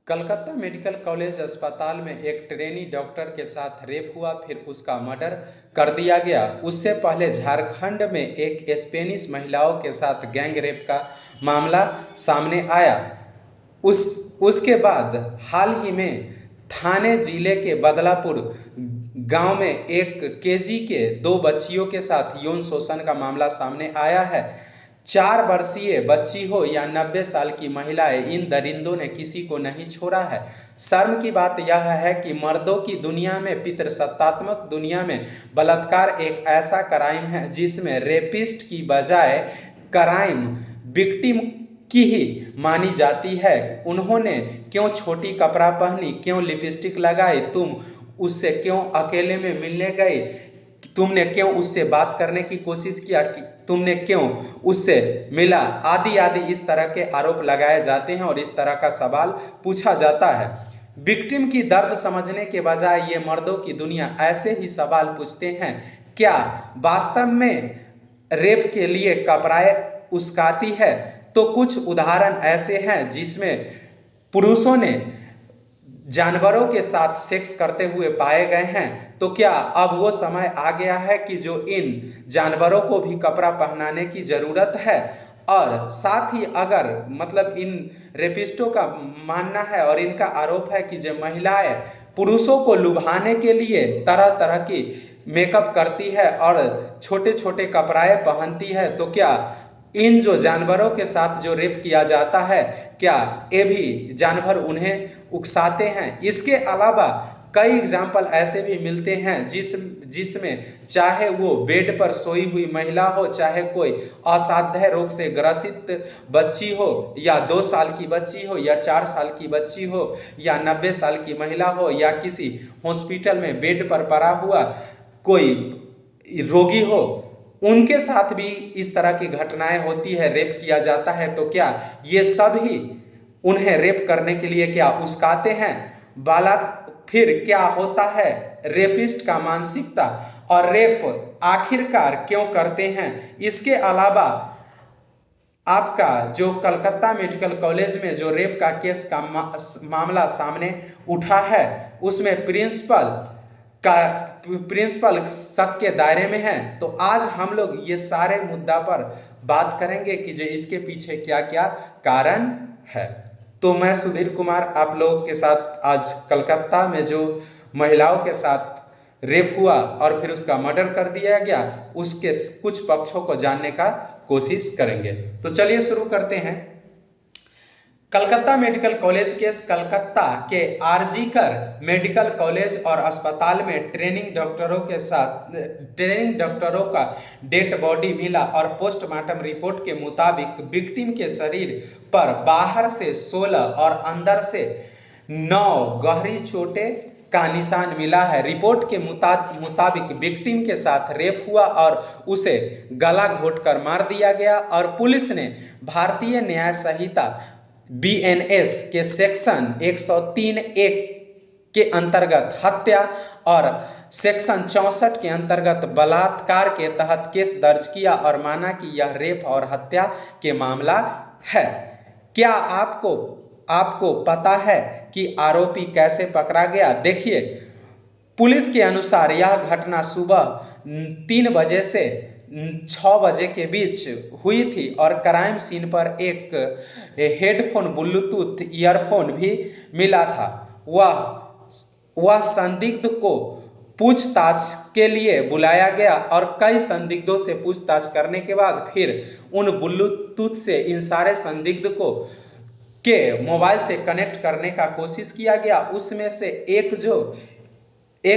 Calcutta medical college अस्पताल में एक ट्रेनी डॉक्टर के साथ रेप हुआ, फिर उसका मर्डर कर दिया गया। उससे पहले झारखंड में एक स्पेनिश महिलाओं के साथ गैंग रेप का मामला सामने आया। उसके बाद हाल ही में थाने जिले के बदलापुर गांव में एक केजी के 2 बच्चियों के साथ यौन शोषण का मामला सामने आया है। 4 वर्षीय बच्ची हो या 90 साल की महिलाएं, इन दरिंदों ने किसी को नहीं छोड़ा है। शर्म की बात यह है कि मर्दों की दुनिया में, पितृसत्तात्मक दुनिया में बलात्कार एक ऐसा क्राइम है जिसमें रेपिस्ट की बजाय क्राइम विक्टिम की ही मानी जाती है। उन्होंने क्यों छोटी कपड़ा पहनी, क्यों लिपस्टिक लगाई, तुम उससे क्यों अकेले में मिलने गए, तुमने क्यों उससे बात करने की कोशिश किया, कि तुमने क्यों उससे मिला, आदि आदि इस तरह के आरोप लगाए जाते हैं और इस तरह का सवाल पूछा जाता है। विक्टिम की दर्द समझने के बजाय ये मर्दों की दुनिया ऐसे ही सवाल पूछते हैं, क्या वास्तव में रेप के लिए कपड़ाएं उस्काती है? तो कुछ उदाहरण ऐसे हैं जिसमें पुरुषों ने जानवरों के साथ सेक्स करते हुए पाए गए हैं। तो क्या अब वो समय आ गया है कि जो इन जानवरों को भी कपड़ा पहनाने की जरूरत है? और साथ ही अगर इन रेपिस्टों का मानना है और इनका आरोप है कि जो महिलाएं पुरुषों को लुभाने के लिए तरह तरह की मेकअप करती है और छोटे छोटे कपड़े पहनती है, तो क्या इन जो जानवरों के साथ जो रेप किया जाता है, क्या ये भी जानवर उन्हें उकसाते हैं? इसके अलावा कई एग्जाम्पल ऐसे भी मिलते हैं जिसमें चाहे वो बेड पर सोई हुई महिला हो, चाहे कोई असाध्य रोग से ग्रसित बच्ची हो, या 2 साल की बच्ची हो, या 4 साल की बच्ची हो, या 90 साल की महिला हो, या किसी हॉस्पिटल में बेड पर पड़ा हुआ कोई रोगी हो, उनके साथ भी इस तरह की घटनाएं होती है, रेप किया जाता है। तो क्या ये सब ही उन्हें रेप करने के लिए क्या उस्काते हैं? फिर क्या होता है रेपिस्ट का मानसिकता, और रेप आखिरकार क्यों करते हैं? इसके अलावा आपका जो कलकत्ता मेडिकल कॉलेज में जो रेप का केस का मामला सामने उठा है, उसमें प्रिंसिपल शक के दायरे में है। तो आज हम लोग ये सारे मुद्दा पर बात करेंगे कि जो इसके पीछे क्या क्या कारण है। तो मैं सुधीर कुमार आप लोगों के साथ आज कलकत्ता में जो महिलाओं के साथ रेप हुआ और फिर उसका मर्डर कर दिया गया, उसके कुछ पक्षों को जानने का कोशिश करेंगे। तो चलिए शुरू करते हैं। Calcutta medical college case. Calcutta के आरजीकर मेडिकल कॉलेज और अस्पताल में ट्रेनिंग डॉक्टरों का डेड बॉडी मिला और पोस्टमार्टम रिपोर्ट के मुताबिक विक्टिम के शरीर पर बाहर से 16 और अंदर से 9 गहरी चोटें का निशान मिला है। रिपोर्ट के मुताबिक विक्टिम के साथ रेप हुआ और उसे गला घोंटकर मार दिया गया, और पुलिस ने भारतीय न्याय संहिता BNS के सेक्शन 103(1) के अंतर्गत हत्या और सेक्शन 64 के अंतर्गत बलात्कार के तहत केस दर्ज किया और माना कि यह रेप और हत्या के मामला है। क्या आपको पता है कि आरोपी कैसे पकड़ा गया? देखिए, पुलिस के अनुसार यह घटना सुबह 3 बजे से 6 बजे के बीच हुई थी और क्राइम सीन पर एक हेडफोन ब्लूटूथ ईयरफोन भी मिला था। वह संदिग्ध को पूछताछ के लिए बुलाया गया और कई संदिग्धों से पूछताछ करने के बाद फिर उन ब्लूटूथ से इन सारे संदिग्ध को के मोबाइल से कनेक्ट करने का कोशिश किया गया। उसमें से एक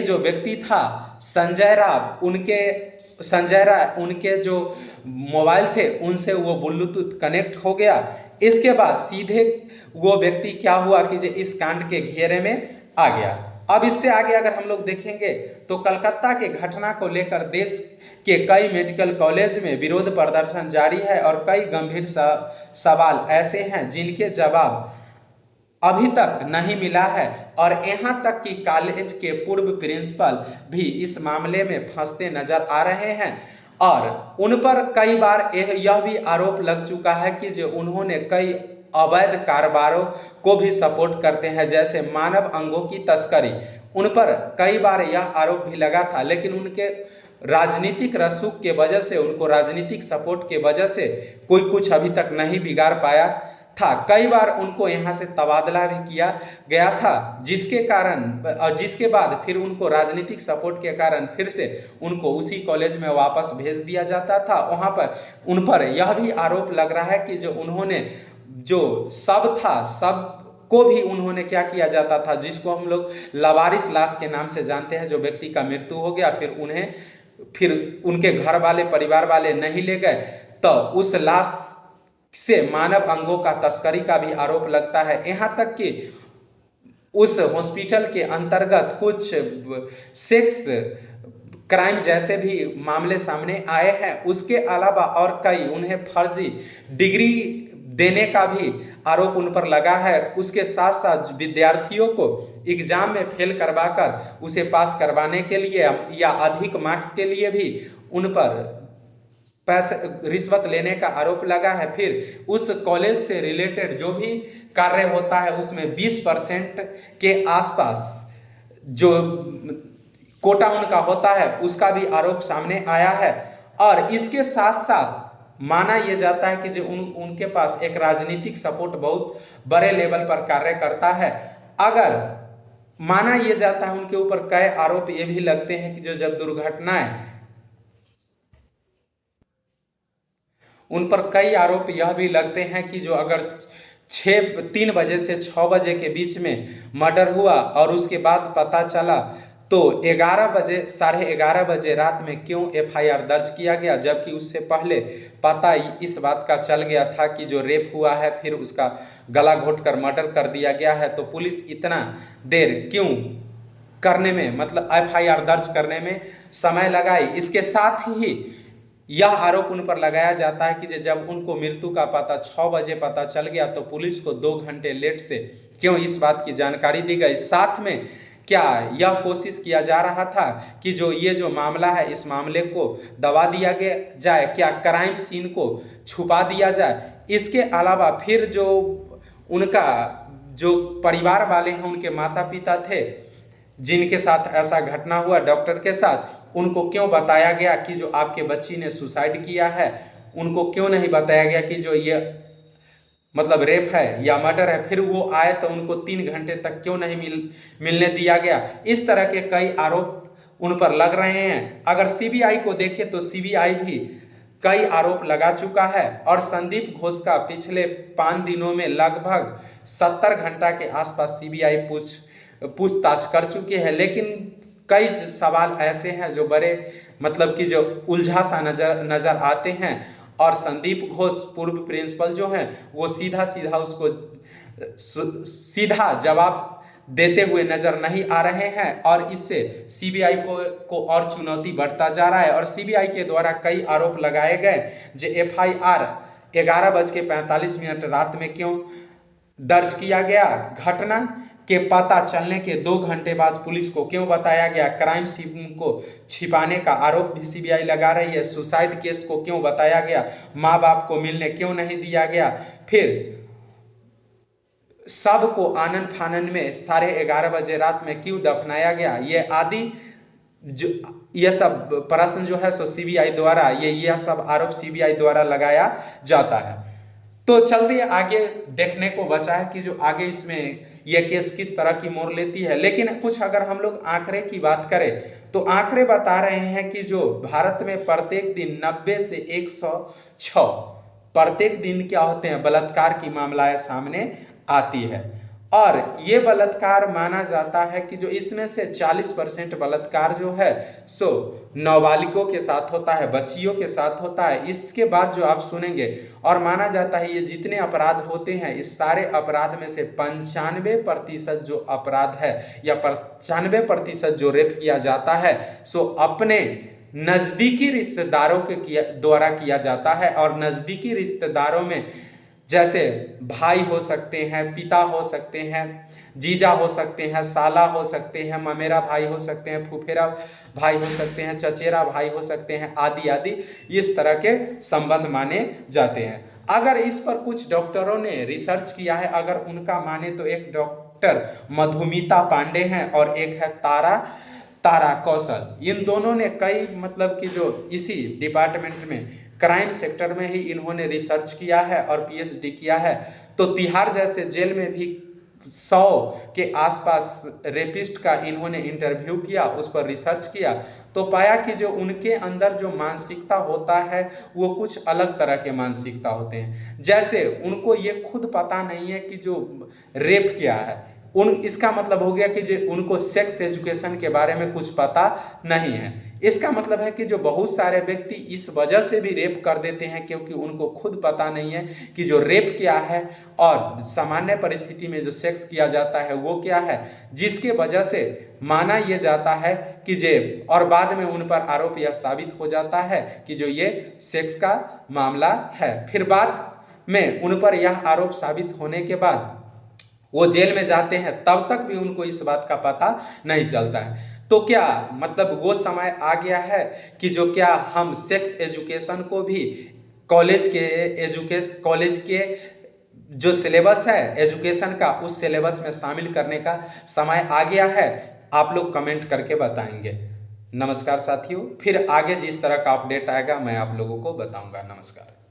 जो व्यक्ति था संजय राव, उनके जो मोबाइल थे उनसे वो ब्लूटूथ कनेक्ट हो गया। इसके बाद सीधे वो व्यक्ति क्या हुआ कि जो इस कांड के घेरे में आ गया। अब इससे आगे अगर हम लोग देखेंगे तो कलकत्ता के घटना को लेकर देश के कई मेडिकल कॉलेज में विरोध प्रदर्शन जारी है और कई गंभीर सवाल ऐसे हैं जिनके जवाब अभी तक नहीं मिला है, और यहाँ तक कि कॉलेज के पूर्व प्रिंसिपल भी इस मामले में फंसते नजर आ रहे हैं और उन पर कई बार यह भी आरोप लग चुका है कि जो उन्होंने कई अवैध कारोबारों को भी सपोर्ट करते हैं, जैसे मानव अंगों की तस्करी। उन पर कई बार यह आरोप भी लगा था, लेकिन उनके राजनीतिक रसूख के वजह से, उनको राजनीतिक सपोर्ट के वजह से कोई कुछ अभी तक नहीं बिगाड़ पाया था। कई बार उनको यहाँ से तबादला भी किया गया था, जिसके कारण और जिसके बाद फिर उनको राजनीतिक सपोर्ट के कारण फिर से उनको उसी कॉलेज में वापस भेज दिया जाता था। वहाँ पर उन पर यह भी आरोप लग रहा है कि जो उन्होंने जो शव था, शव को भी उन्होंने क्या किया जाता था, जिसको हम लोग लावारिस लाश के नाम से जानते हैं। जो व्यक्ति का मृत्यु हो गया, फिर उनके घर वाले, परिवार वाले नहीं ले गए, तो उस लाश से मानव अंगों का तस्करी का भी आरोप लगता है। यहाँ तक कि उस हॉस्पिटल के अंतर्गत कुछ सेक्स क्राइम जैसे भी मामले सामने आए हैं। उसके अलावा और कई उन्हें फर्जी डिग्री देने का भी आरोप उन पर लगा है। उसके साथ साथ विद्यार्थियों को एग्जाम में फेल करवाकर उसे पास करवाने के लिए या अधिक मार्क्स के लिए भी उन पर पैसे रिश्वत लेने का आरोप लगा है। फिर उस कॉलेज से रिलेटेड जो भी कार्य होता है उसमें 20% के आसपास जो कोटा उनका होता है उसका भी आरोप सामने आया है। और इसके साथ साथ माना यह जाता है कि जो उनके पास एक राजनीतिक सपोर्ट बहुत बड़े लेवल पर कार्य करता है। अगर माना यह जाता है उनके ऊपर कई आरोप ये भी लगते हैं कि जो जब दुर्घटनाएं, उन पर कई आरोप यह भी लगते हैं कि जो अगर 3 बजे से 6 बजे के बीच में मर्डर हुआ और उसके बाद पता चला तो 11 बजे, 11:30 बजे रात में क्यों FIR दर्ज किया गया, जबकि उससे पहले पता इस बात का चल गया था कि जो रेप हुआ है फिर उसका गला घोंटकर मर्डर कर दिया गया है। तो पुलिस इतना देर क्यों करने में, मतलब FIR दर्ज करने में समय लगाई। इसके साथ ही यह आरोप उन पर लगाया जाता है कि जब उनको मृत्यु का पता 6 बजे पता चल गया तो पुलिस को 2 घंटे लेट से क्यों इस बात की जानकारी दी गई। साथ में क्या यह कोशिश किया जा रहा था कि जो ये जो मामला है इस मामले को दबा दिया जाए, क्या क्राइम सीन को छुपा दिया जाए। इसके अलावा फिर जो उनका जो परिवार वाले हैं, उनके माता पिता थे जिनके साथ ऐसा घटना हुआ डॉक्टर के साथ, उनको क्यों बताया गया कि जो आपके बच्ची ने सुसाइड किया है। उनको क्यों नहीं बताया गया कि जो ये मतलब रेप है या मर्डर है। फिर वो आए तो उनको 3 घंटे तक क्यों नहीं मिलने दिया गया। इस तरह के कई आरोप उन पर लग रहे हैं। अगर CBI को देखें तो CBI भी कई आरोप लगा चुका है और संदीप घोष का पिछले 5 दिनों में लगभग 70 घंटा के आसपास CBI पूछताछ कर चुकी है। लेकिन कई सवाल ऐसे हैं जो बड़े मतलब कि जो उलझा सा नजर आते हैं और संदीप घोष पूर्व प्रिंसिपल जो हैं वो सीधा उसको सीधा जवाब देते हुए नजर नहीं आ रहे हैं और इससे CBI को और चुनौती बढ़ता जा रहा है। और CBI के द्वारा कई आरोप लगाए गए जो FIR 11:45 रात में क्यों दर्ज किया गया, घटना के पता चलने के 2 घंटे बाद पुलिस को क्यों बताया गया, क्राइम सीन को छिपाने का आरोप भी CBI लगा रही है, सुसाइड केस को क्यों बताया गया, माँ बाप को मिलने क्यों नहीं दिया गया, फिर सब को आनन फानन में 11:30 बजे रात में क्यों दफनाया गया। ये आदि जो यह सब प्रश्न जो है सो CBI द्वारा यह सब आरोप CBI द्वारा लगाया जाता है। तो चलते आगे देखने को बचा है कि जो आगे इसमें यह केस किस तरह की मोड़ लेती है। लेकिन कुछ अगर हम लोग आंकड़े की बात करें तो आंकड़े बता रहे हैं कि जो भारत में प्रत्येक दिन 90 से 106 प्रत्येक दिन क्या होते हैं बलात्कार की मामलाएं सामने आती है। और ये बलात्कार माना जाता है कि जो इसमें से 40% बलात्कार जो है सो नाबालिगों के साथ होता है, बच्चियों के साथ होता है। इसके बाद जो आप सुनेंगे और माना जाता है ये जितने अपराध होते हैं इस सारे अपराध में से 95% जो अपराध है या 95% जो रेप किया जाता है सो अपने नज़दीकी रिश्तेदारों के द्वारा किया जाता है। और नज़दीकी रिश्तेदारों में जैसे भाई हो सकते हैं, पिता हो सकते हैं, जीजा हो सकते हैं, साला हो सकते हैं, ममेरा भाई हो सकते हैं, फुफेरा भाई हो सकते हैं, चचेरा भाई हो सकते हैं, आदि आदि इस तरह के संबंध माने जाते हैं। अगर इस पर कुछ डॉक्टरों ने रिसर्च किया है, अगर उनका माने तो एक डॉक्टर मधुमिता पांडे हैं और एक है तारा तारा कौशल। इन दोनों ने कई मतलब कि जो इसी डिपार्टमेंट में क्राइम सेक्टर में ही इन्होंने रिसर्च किया है और पीएचडी किया है। तो तिहाड़ जैसे जेल में भी 100 के आसपास रेपिस्ट का इन्होंने इंटरव्यू किया, उस पर रिसर्च किया, तो पाया कि जो उनके अंदर जो मानसिकता होता है वो कुछ अलग तरह के मानसिकता होते हैं। जैसे उनको ये खुद पता नहीं है कि जो रेप क्या है, इसका मतलब हो गया कि जो उनको सेक्स एजुकेशन के बारे में कुछ पता नहीं है। इसका मतलब है कि जो बहुत सारे व्यक्ति इस वजह से भी रेप कर देते हैं क्योंकि उनको खुद पता नहीं है कि जो रेप क्या है और सामान्य परिस्थिति में जो सेक्स किया जाता है वो क्या है, जिसके वजह से माना यह जाता है कि जे और बाद में उन पर आरोप यह साबित हो जाता है कि जो ये सेक्स का मामला है। फिर बाद में उन पर यह आरोप साबित होने के बाद वो जेल में जाते हैं, तब तक भी उनको इस बात का पता नहीं चलता है। तो क्या मतलब वो समय आ गया है कि जो क्या हम सेक्स एजुकेशन को भी कॉलेज के जो सिलेबस है एजुकेशन का, उस सिलेबस में शामिल करने का समय आ गया है? आप लोग कमेंट करके बताएंगे। नमस्कार साथियों, फिर आगे जिस तरह का अपडेट आएगा मैं आप लोगों को बताऊंगा। नमस्कार।